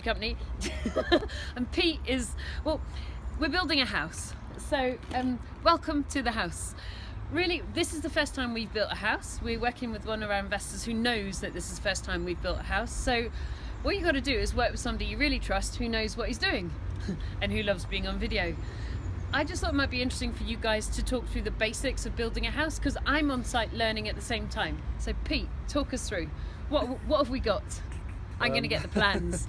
property company. And Pete is, well, we're building a house. So welcome to the house. Really, this is the first time we've built a house. We're working with one of our investors who knows that this is the first time we've built a house. So what you got to do is work with somebody you really trust who knows what he's doing and who loves being on video. I just thought it might be interesting for you guys to talk through the basics of building a house, because I'm on site learning at the same time. So Pete, talk us through. What have we got? I'm going to get the plans.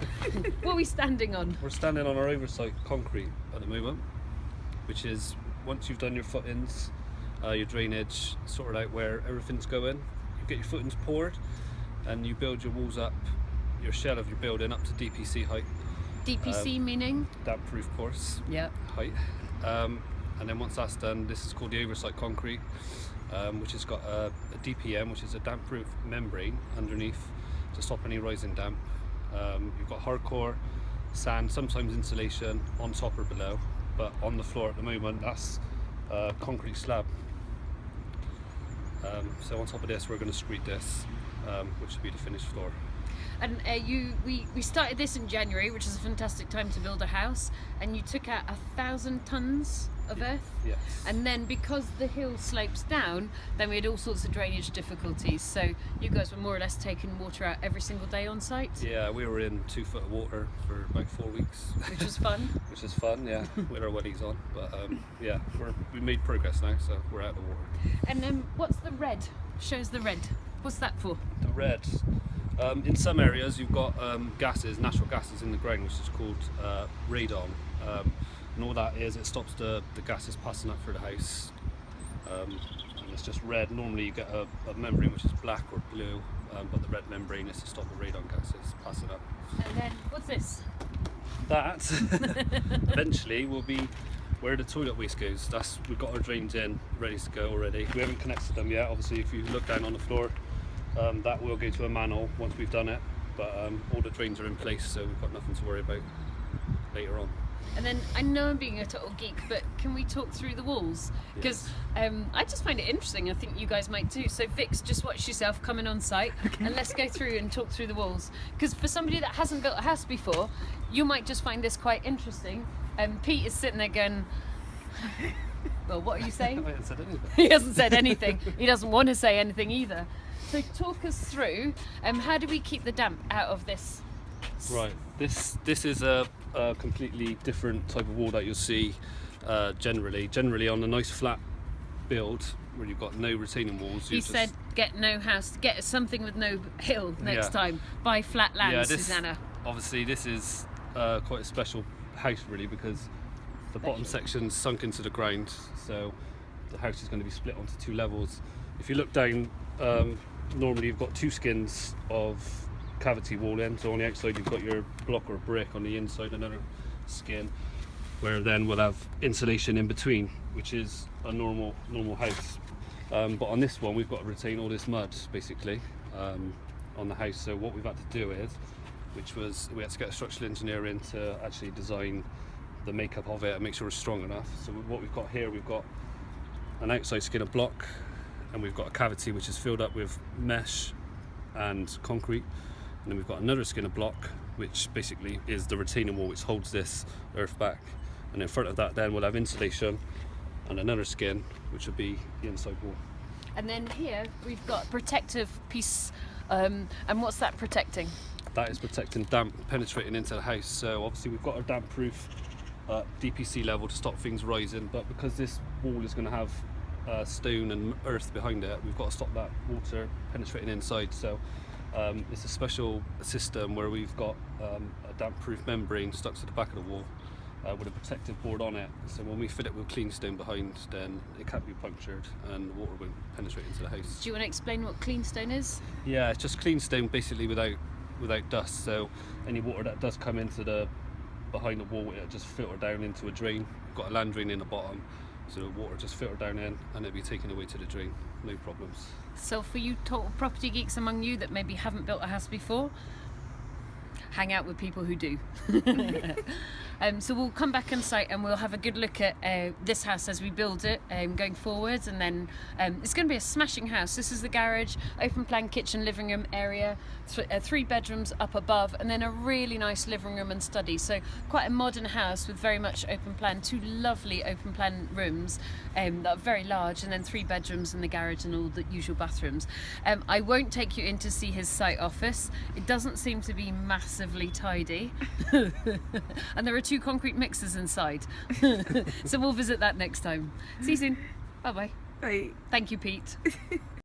What are we standing on? We're standing on our oversight concrete at the moment, which is once you've done your footings, your drainage, sorted out where everything's going, you get your footings poured and you build your walls up, your shell of your building up to DPC height. DPC meaning? Damp proof course height. And then once that's done, this is called the oversight concrete, which has got a DPM, which is a damp proof membrane underneath to stop any rising damp. You've got hardcore sand, sometimes insulation on top or below, but on the floor at the moment that's concrete slab. So on top of this we're going to screed this, which will be the finished floor. And we started this in January, which is a fantastic time to build a house, and you took out 1,000 tons of earth. Yes. And then because the hill slopes down, then we had all sorts of drainage difficulties. So you guys were more or less taking water out every single day on site. Yeah, we were in 2 foot of water for about 4 weeks. Which was fun. Which is fun, yeah, with our wellies on. But yeah, we made progress now, so we're out of the water. And what's the red? Shows the red. What's that for? The red. In some areas you've got gases, natural gases in the ground, which is called radon. And all that is, it stops the gases passing up through the house. And it's just red. Normally you get a membrane which is black or blue, but the red membrane is to stop the radon gases passing up. And then, what's this? That eventually will be where the toilet waste goes. We've got our drains in, ready to go already. We haven't connected them yet. Obviously if you look down on the floor, that will go to a manhole once we've done it. But all the drains are in place, so we've got nothing to worry about later on. And then, I know I'm being a total geek, but can we talk through the walls? Because I just find it interesting. I think you guys might too. So Vix, just watch yourself coming on site, okay, and let's go through and talk through the walls. Because for somebody that hasn't built a house before, you might just find this quite interesting. Pete is sitting there going, well, what are you saying? I haven't said anything. He hasn't said anything. He doesn't want to say anything either. So talk us through, how do we keep the damp out of this? Right, this is a completely different type of wall that you'll see generally on a nice flat build where you've got no retaining walls. He said get no house, get something with no hill next time. Buy flat land, Susanna. Obviously this is quite a special house really, because the bottom section's sunk into the ground, so the house is going to be split onto 2 levels. If you look down, normally you've got 2 skins of cavity wall in, so on the outside you've got your block or brick, on the inside another skin, where then we'll have insulation in between, which is a normal house. But on this one we've got to retain all this mud basically on the house. So what we've had to do is, we had to get a structural engineer in to actually design the makeup of it and make sure it's strong enough. So what we've got here, we've got an outside skin of block, and we've got a cavity which is filled up with mesh and concrete, and then we've got another skin of block which basically is the retaining wall which holds this earth back, and in front of that then we'll have insulation and another skin which will be the inside wall. And then here we've got protective piece, and what's that protecting? That is protecting damp penetrating into the house. So obviously we've got our damp proof DPC level to stop things rising, but because this wall is going to have stone and earth behind it, we've got to stop that water penetrating inside. So it's a special system where we've got a damp proof membrane stuck to the back of the wall with a protective board on it. So when we fit it with clean stone behind, then it can't be punctured and the water won't penetrate into the house. Do you want to explain what clean stone is? Yeah, it's just clean stone basically without dust. So any water that does come into the behind the wall, it'll just filter down into a drain. We've got a land drain in the bottom, so the water just filter down in and it'll be taken away to the drain, no problems. So for you total property geeks among you that maybe haven't built a house before, hang out with people who do. So we'll come back on site and we'll have a good look at this house as we build it going forward, and then it's going to be a smashing house. This is the garage, open plan kitchen, living room area, 3 bedrooms up above, and then a really nice living room and study. So quite a modern house with very much open plan, 2 lovely open plan rooms that are very large, and then 3 bedrooms and the garage and all the usual bathrooms. I won't take you in to see his site office. It doesn't seem to be massively tidy. And there are 2 concrete mixers inside. So we'll visit that next time. See you soon. Bye bye. Bye. Thank you, Pete.